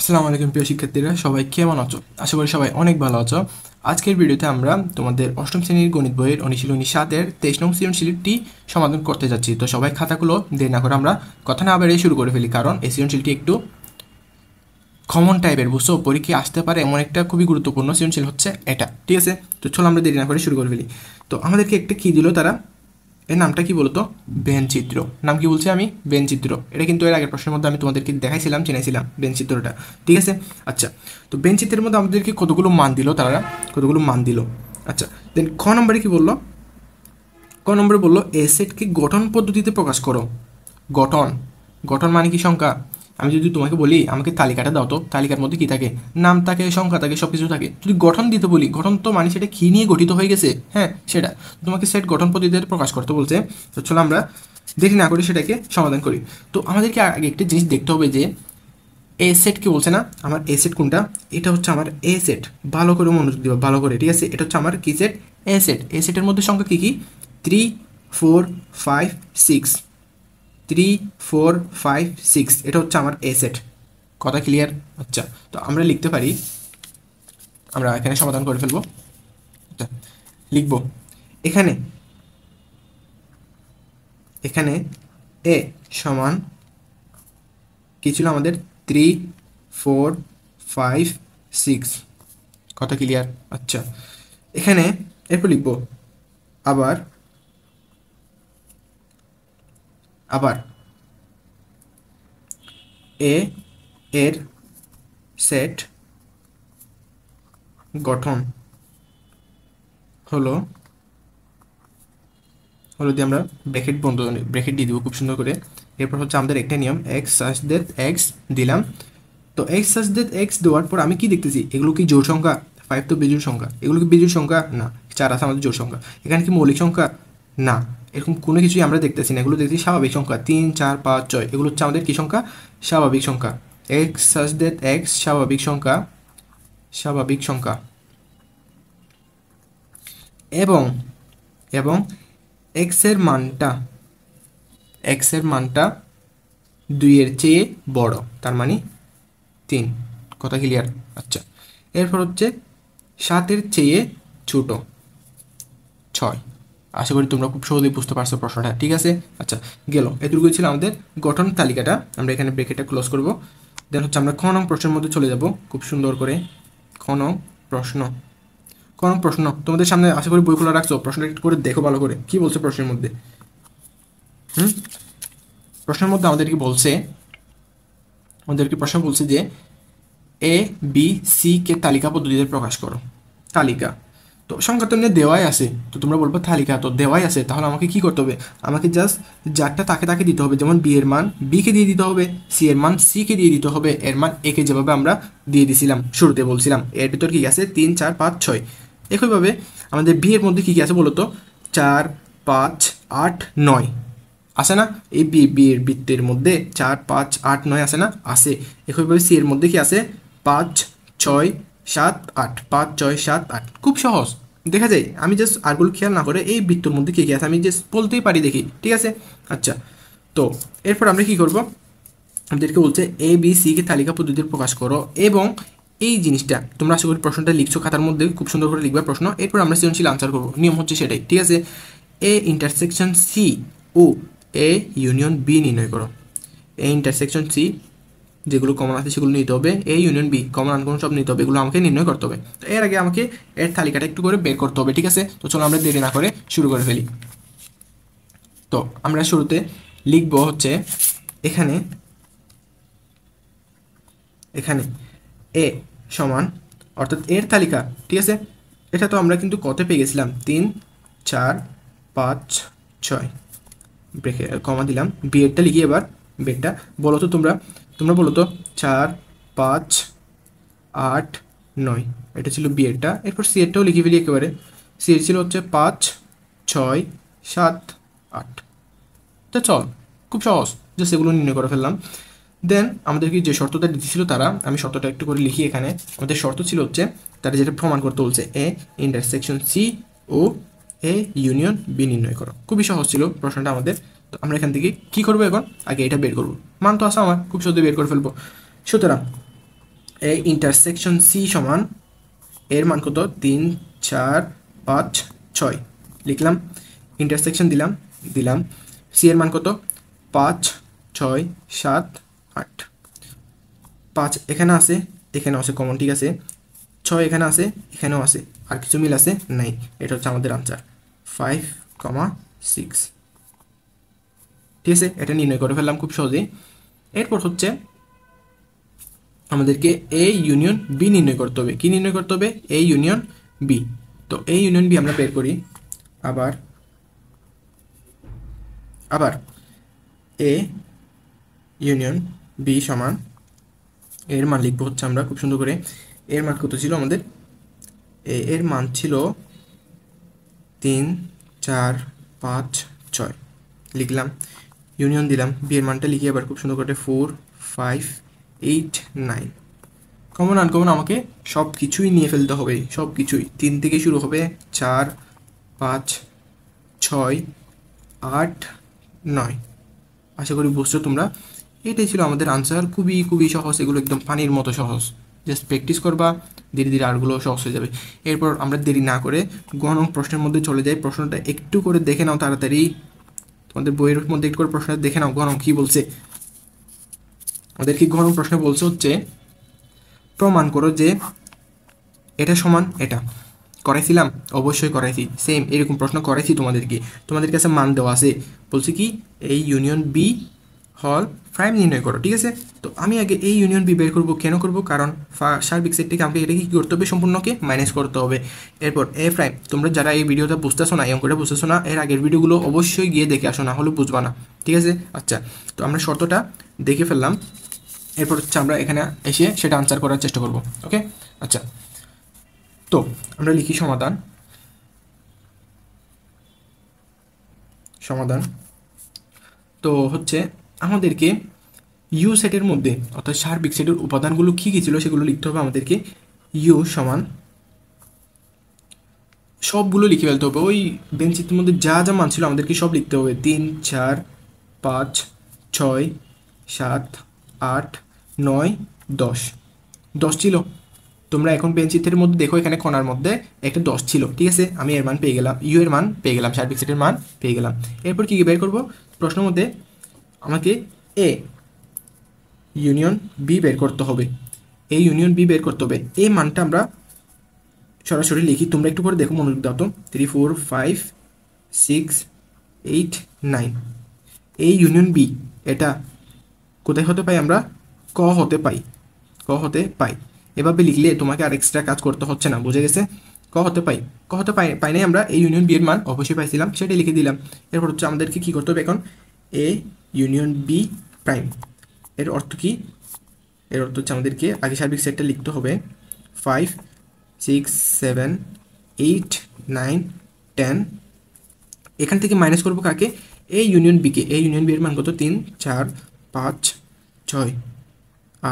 আসসালামু আলাইকুম প্রিয় শিক্ষার্থীরা, সবাই কেমন আছো? আশা করি সবাই অনেক ভালো আছো। আজকের ভিডিওতে আমরা তোমাদের অষ্টম শ্রেণীর গণিত বইয়ের অনুশীলনী 7-এর 23 নং সৃজনশীলটি সমাধান করতে যাচ্ছি। তো সবাই খাতাগুলো দেরি না করে আমরা কথা না বেরিয়ে শুরু করে ফেলি, কারণ এই সৃজনশীলটি একটু কমন টাইপের, বুঝছো, পরীক্ষায় আসতে পারে এমন একটা খুবই গুরুত্বপূর্ণ সৃজনশীল হচ্ছে এটা। ঠিক আছে, তো চলো আমরা দেরি না করে শুরু করে ফেলি। তো আমাদেরকে একটা কী দিল তারা, এর নামটা কি বলতো? বেনচিত্র। নাম কি বলছি আমি? বেনচিত্র। এটা কিন্তু এর আগের প্রশ্নের মধ্যে আমি তোমাদেরকে দেখাইছিলাম, চিনাইছিলাম বেনচিত্রটা। ঠিক আছে, আচ্ছা। তো বেনচিত্রের মধ্যে আমাদেরকে কতগুলো মান দিল তারা, কতগুলো মান দিল। আচ্ছা, দেন খ নম্বরে কি বললো? ক নম্বরে বললো এ সেটকে গঠন পদ্ধতিতে প্রকাশ করো। গঠন, গঠন মানে কি? সংখ্যা। আমি যদি তোমাকে বলি আমাকে তালিকাটা দাও, তো তালিকার মধ্যে কি থাকে? নাম থাকে, সংখ্যা থাকে, সব কিছু থাকে। যদি গঠন দিতে বলি, গঠন তো মানে সেটা কী নিয়ে গঠিত হয়ে গেছে, হ্যাঁ সেটা। তোমাকে সেট গঠন পদ্ধতিতে প্রকাশ করতে বলছে। তো চলো আমরা দেরি না করে সেটাকে সমাধান করি। তো আমাদেরকে আগে একটা জিনিস দেখতে হবে যে এ সেট কি বলছে না, আমার এ সেট কোনটা? এটা হচ্ছে আমার এ সেট। ভালো করে মনোযোগ দিবা, ভালো করে। ঠিক আছে, এটা হচ্ছে আমার কি সেট? এ সেট। এ সেটের মধ্যে সংখ্যা কী কী? 3, 4, 5, 6। 3, 4, 5, 6, এটা হচ্ছে আমার এ সেট। কথা ক্লিয়ার? আচ্ছা, তো আমরা লিখতে পারি, আমরা এখানে সমাধান করে ফেলবো। আচ্ছা, লিখব এখানে, এখানে এ সমান কী ছিল আমাদের? 3, 4, 5, 6। কথা ক্লিয়ার? আচ্ছা, এখানে এরপর লিখব আবার, আবার এ এর সেট গঠন হলো, হলো দিয়ে আমরা ব্র্যাকেট বন্ধ, ব্র্যাকেট দিয়ে দেবো খুব সুন্দর করে। এরপর হচ্ছে আমাদের একটা নিয়ম, এক্স সাচ দ্যাট এক্স দিলাম। তো এক্স সাচ দ্যাট এক্স দেওয়ার পর আমি কি দেখতেছি? এগুলো কি জোড় সংখ্যা? 5 তো বেজোড় সংখ্যা। এগুলো কি বেজোড় সংখ্যা? না। 4 আছে আমাদের জোড় সংখ্যা। এখানে কি মৌলিক সংখ্যা? না। এরকম কোনো কিছুই আমরা দেখতেছি না, এগুলো দেখতেছি স্বাভাবিক সংখ্যা। 3, 4, 5, 6, এগুলো হচ্ছে আমাদের কি সংখ্যা? স্বাভাবিক সংখ্যা। এক্স সাচ দ্যাট এক্স স্বাভাবিক সংখ্যা, স্বাভাবিক সংখ্যা। এবং এবং এক্সের মানটা, এক্সের মানটা 2-এর চেয়ে বড়, তার মানে 3। কথা ক্লিয়ার? আচ্ছা, এরপর হচ্ছে 7-এর চেয়ে ছোট 6। আশা করি তোমরা খুব সহজেই বুঝতে পারছো প্রশ্নটা। ঠিক আছে, আচ্ছা, গেল। এটুকুই ছিল আমাদের গঠন তালিকাটা। আমরা এখানে ব্রেকেটটা ক্লোজ করব। দেন হচ্ছে আমরা খ নং প্রশ্নের মধ্যে চলে যাব খুব সুন্দর করে। খ নং প্রশ্ন, খ নং প্রশ্ন তোমাদের সামনে আশা করি বই খোলা রাখছো। প্রশ্নটা একটু করে দেখো ভালো করে, কি বলছে প্রশ্নের মধ্যে। প্রশ্নের মধ্যে আমাদেরকে বলছে, আমাদেরকে প্রশ্ন বলছে যে এ বি সি কে তালিকা পদ্ধতিতে প্রকাশ করো। তালিকা তো সংখ্যা তো এমনি দেওয়াই আছে, তো তোমরা বলবো তালিকা তো দেওয়াই আছে, তাহলে আমাকে কি করতে হবে? আমাকে জাস্ট যারটা তাকে তাকে দিতে হবে। যেমন বি এর মান বি কে দিয়ে দিতে হবে, সি এর মান সি কে দিয়ে দিতে হবে, এর মান এ কে যেভাবে আমরা দিয়ে দিছিলাম শুরুতে বলছিলাম। এর ভিতর কী আছে? 3, 4, 5, 6। একইভাবে আমাদের বি এর মধ্যে কী কী আছে বলো তো? 4, 5, 8, 9 আছে না? এই বি এর বৃত্তের মধ্যে 4, 5, 8, 9 আছে না? আছে। একইভাবে সি এর মধ্যে কি আছে? 5, 6, 7, 8। 5, 6, 7, 8, খুব সহজ দেখা যায়। আমি জাস্ট আরগুলো খেয়াল না করে এই বৃত্তর মধ্যে কী কী আছে আমি জাস্ট বলতেই পারি, দেখি। ঠিক আছে, আচ্ছা। তো এরপর আমরা কী করব? আমাদেরকে বলছে এ বি সি কে তালিকা পদ্ধতিতে প্রকাশ করো। এবং এই জিনিসটা তোমরা আশা করি প্রশ্নটা লিখছো খাতার মধ্যে, খুব সুন্দর করে লিখবে প্রশ্ন। এরপর আমরা সৃজনশীল আনসার করবো, নিয়ম হচ্ছে সেটাই। ঠিক আছে, এ ইন্টারসেকশন সি ও এ ইউনিয়ন বি নির্ণয় করো। এ ইন্টারসেকশন সি, যেগুলো কমন আছে সেগুলো নিতে হবে, A union B common uncommon সব নিতে হবে, এগুলো আমাকে নির্ণয় করতে হবে। তো এর আগে আমাকে এর তালিকাটা একটু করে বের করতে হবে। ঠিক আছে, তো চলো আমরা দেরি না করে শুরু করে ফেলি। তো আমরা শুরুতে লিখব হচ্ছে এখানে, এখানে এ সমান, অর্থাৎ এর তালিকা। ঠিক আছে, এটা তো আমরা কিন্তু কত পেয়ে গেছিলাম? 3, 4, 5, 6 ব্রেকে কমা দিলাম। বি এরটা লিখি এবার। বেডটা বলো তো তোমরা, তোমরা বলো তো। 4, 5, 8, 9, এটা ছিল বি এরটা। এরপর সি এরটাও লিখে ফেলি একেবারে। সি এর ছিল হচ্ছে 5, 6, 7, 8। তো চল, খুব সহজ, জাস্ট এগুলো নির্ণয় করে ফেললাম। দেন আমাদেরকে যে শর্তটা দিয়েছিল তারা, আমি শর্তটা একটু করে লিখি এখানে। আমাদের শর্ত ছিল হচ্ছে তারা যেটা প্রমাণ করতে বলছে, এ ইন্টারসেকশন সি ও এ ইউনিয়ন বি নির্ণয় করো। খুবই সহজ ছিল প্রশ্নটা আমাদের। তো আমরা এখান থেকে কী করবো এখন? আগে এটা বের করবো। মান তো আসা আমার খুব সহজে বের করে ফেলবো। সুতরাং এ ইন্টারসেকশন সি সমান এর মান কত 3 4 5 6 লিখলাম, ইন্টারসেকশন দিলাম দিলাম সি এর মান কত 5 6 7 8, 5 এখানে আছে এখানেও আছে কমন, ঠিক আছে, 6 এখানে আছে এখানেও আছে, আর কিছু মিল আছে নাই, এটা হচ্ছে আমাদের আনসার 5,6। ঠিক আছে, এটা নির্ণয় করে ফেললাম খুব সহজেই। এরপর হচ্ছে আমাদেরকে এ ইউনিয়ন বি নির্ণয় করতে হবে। কি নির্ণয় করতে হবে? A union B. তো এ ইউনিয়ন বি আমরা বের করি। আবার আবার এ ইউনিয়ন বি সমান এর মান লিখবো হচ্ছে আমরা খুব সুন্দর করে। এর মান কত ছিল আমাদের? এর মান ছিল 3 4 5 6 লিখলাম, ইউনিয়ন দিলাম, বি এর মানটা লিখি আবার খুব সুন্দর করে 4 5 8 9। কমন আনকমন আমাকে সব কিছুই নিয়ে ফেলতে হবে, সব কিছুই। 3 থেকে শুরু হবে, 4 5 6 8 9। আশা করি বুঝছো তোমরা। এটাই ছিল আমাদের আনসার, খুবই খুবই সহজ, এগুলো একদম পানির মতো সহজ। জাস্ট প্র্যাকটিস করবা, ধীরে ধীরে আরগুলো সহজ হয়ে যাবে। এরপর আমরা দেরি না করে গণ প্রশ্নের মধ্যে চলে যাই। প্রশ্নটা একটু করে দেখে নাও তাড়াতাড়ি, তোমাদের বইয়ের মধ্যে একটু করে প্রশ্নটা দেখে নাও। গণ কি বলছে আমাদের? কি গণ প্রশ্ন বলছে হচ্ছে প্রমাণ করো যে এটা সমান এটা। করাইছিলাম, অবশ্যই করাইছি, সেম এরকম প্রশ্ন করাইছি তোমাদেরকে। তোমাদের কাছে মান দেওয়া আছে, বলছি কি এই ইউনিয়ন বি হল প্রাইম নির্ণয় করো। ঠিক আছে, তো আমি আগে এই ইউনিয়ন বি বের করবো। কেন করবো? কারণ সার্বিক সেট থেকে আমাকে এটাকে কী করতে হবে? সম্পূর্ণকে মাইনাস করতে হবে। এরপর এ প্রাইম, তোমরা যারা এই ভিডিওটা বুঝতেছো না, এই অঙ্কটা বুঝতেছো না, এর আগের ভিডিওগুলো অবশ্যই গিয়ে দেখে আসো, না হলে বুঝবা না। ঠিক আছে, আচ্ছা, তো আমরা শর্তটা দেখে ফেললাম। এরপর হচ্ছে আমরা এখানে এসে সেটা আনসার করার চেষ্টা করব। ওকে, আচ্ছা, তো আমরা লিখি সমাধান। সমাধান তো হচ্ছে আমাদেরকে ইউ সেটের মধ্যে, অর্থাৎ সার্বিক সেটের উপাদানগুলো কী কী ছিল সেগুলো লিখতে হবে আমাদেরকে। ইউ সমান সবগুলো লিখে ফেলতে হবে, ওই বেঞ্চির মধ্যে যা যা মান ছিল আমাদেরকে সব লিখতে হবে। 3 4 5 6 7 8 9 10, 10 ছিল। তোমরা এখন বেঞ্চিতের মধ্যে দেখো, এখানে কোণার মধ্যে একটা 10 ছিল। ঠিক আছে, আমি এর মান পেয়ে গেলাম, ইউ এর মান পেয়ে গেলাম, সার্বিক সেটের মান পেয়ে গেলাম। এরপর কী বের করবো? প্রশ্নের মধ্যে আমাকে এ ইউনিয়ন বি বের করতে হবে। এই ইউনিয়ন বি বের করতে হবে। এই মানটা আমরা সরাসরি লিখি, তোমরা একটু করে দেখো, মনোযোগ দাও তো। 3 4 5 6 8 9। এই ইউনিয়ন বি এটা কোথায় হতে পাই? আমরা ক হতে পাই, ক হতে পাই। এভাবে লিখলে তোমাকে আর এক্সট্রা কাজ করতে হচ্ছে না, বুঝে গেছে? ক হতে পাই, ক হতে পাই নাই আমরা, এই ইউনিয়ন বি এর মান অবশ্যই পাইছিলাম, সেটাই লিখে দিলাম। এরপর হচ্ছে আমাদেরকে কী করতে হবে এখন? A union B prime. এর অর্থ কি? এর অর্থ হচ্ছে আমাদেরকে আগে সার্বিক সেটটা লিখতে হবে। 5 6 7 8 9 10। এখান থেকে মাইনাস করবো কাকে? এ ইউনিয়ন বিকে। এ ইউনিয়ন বি এর মান কত? 3 4 5 6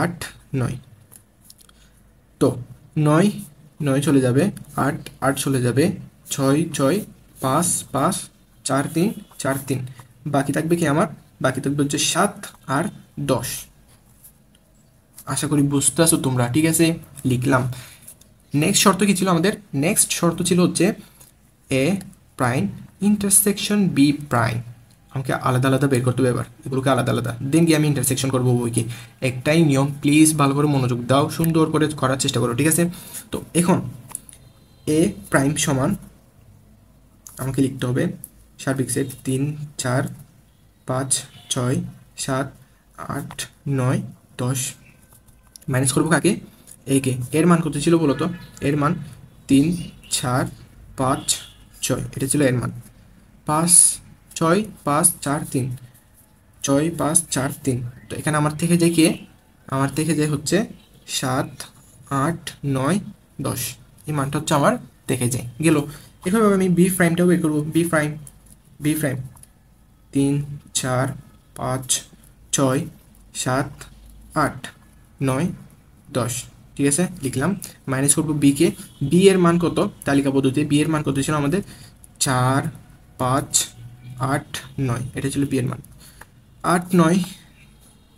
8 9। তো 9 9 চলে যাবে, 8 8 চলে যাবে, 6 6 5 5 4 3 4 3। বাকি থাকবে কি আমার? বাকি থাকবে হচ্ছে 7 আর 10। আশা করি বুঝতে আসো তোমরা। ঠিক আছে, লিখলাম। নেক্সট শর্ত কী ছিল আমাদের? নেক্সট শর্ত ছিল হচ্ছে এ প্রাইম ইন্টারসেকশন বি প্রাইম। আমাকে আলাদা আলাদা বের করতে হবে এবার, এগুলোকে আলাদা আলাদা, দেন গিয়ে আমি ইন্টারসেকশন করবো বইকে। একটাই নিয়ম, প্লিজ ভালো করে মনোযোগ দাও, সুন্দর করে করার চেষ্টা করো। ঠিক আছে, তো এখন এ প্রাইম সমান আমাকে লিখতে হবে সার্বিক সেট 3 4 5 6 7 8 9 10। মাইনাস করবো কাকে? একে। এর মান কত ছিল বলো তো? এর মান 3 4 5 6, এটা ছিল এর মান। 5 6 5 4 3, 6 5 4 3। তো এখানে আমার থেকে যায় কে? আমার থেকে যায় হচ্ছে 7 8 9 10। এই মানটা হচ্ছে আমার থেকে যায় গেল। এভাবে আমি বি প্রাইমটাও বের করবো। B prime, B prime 3 4 5 6 7 8 9 10। ঠিক আছে, লিখলাম। মাইনাস করবো বিকে। বি এর মান কত? তালিকা পদ্ধতিতে বি এর মান কত ছিল আমাদের? 4 5 8 9, এটা ছিল বি এর মান। 8 9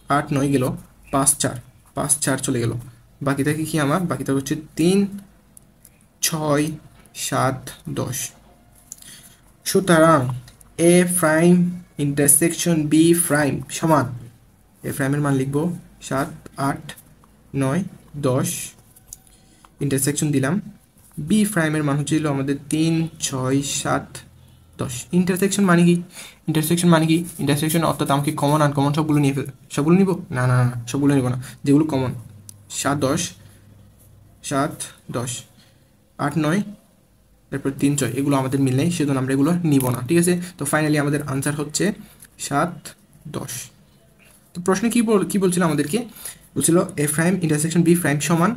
8 9 গেল, 5 4 5 4 চলে গেল, বাকি থাকে কি আমার, বাকি থাকে হচ্ছে 3, 6, 7, 10। সুতরাং এ প্রাইম ইন্টারসেকশন বি প্রাইম সমান, এ প্রাইমের মান লিখবো 7, 8, 9, 10, ইন্টারসেকশন দিলাম। বি প্রাইমের মান হচ্ছিল আমাদের 3, 6, 7, 10। ইন্টারসেকশন মানে কি? ইন্টারসেকশন মানে কি? ইন্টারসেকশন অর্থাৎ আমাকে কমন আনকমন সবগুলো নিয়ে সবগুলো নিব না, না না সবগুলো নিব না, যেগুলো কমন 7, 10, 7, 10, 8, 9, তারপর 3, 6, এগুলো আমাদের মিল নেই, সেজন্য আমরা এগুলো নিব না। ঠিক আছে, তো ফাইনালি আমাদের আনসার হচ্ছে 7, 10। তো প্রশ্নে কি বলছিল আমাদেরকে? বলছিল এ প্রাইম ইন্টারসেকশন বি প্রাইম সমান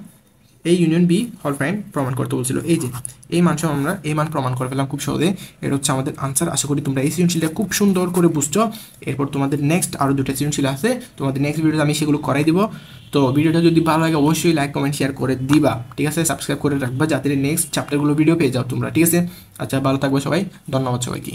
এ ইউনিয়ন বি হল প্রাইম প্রমাণ করতে বলছিল। এই যে এই মান সহ আমরা এই মান প্রমাণ করে ফেলাম খুব সহজে। এটা হচ্ছে আমাদের আনসার। আশা করি তোমরা এই সৃজনশীলটা খুব সুন্দর করে বুঝছো। এরপর তোমাদের নেক্সট আরও 2টা সৃজনশীল আছে, তোমাদের নেক্সট ভিডিওতে আমি সেগুলো করাই দিব। তো ভিডিওটা যদি ভালো লাগে অবশ্যই লাইক কমেন্ট শেয়ার করে দিবা। ঠিক আছে, সাবস্ক্রাইব করে রাখবা যাতে নেক্সট চ্যাপ্টারগুলো ভিডিও পেয়ে যাও তোমরা। ঠিক আছে, আচ্ছা ভালো থাকবে সবাই, ধন্যবাদ সবাইকে।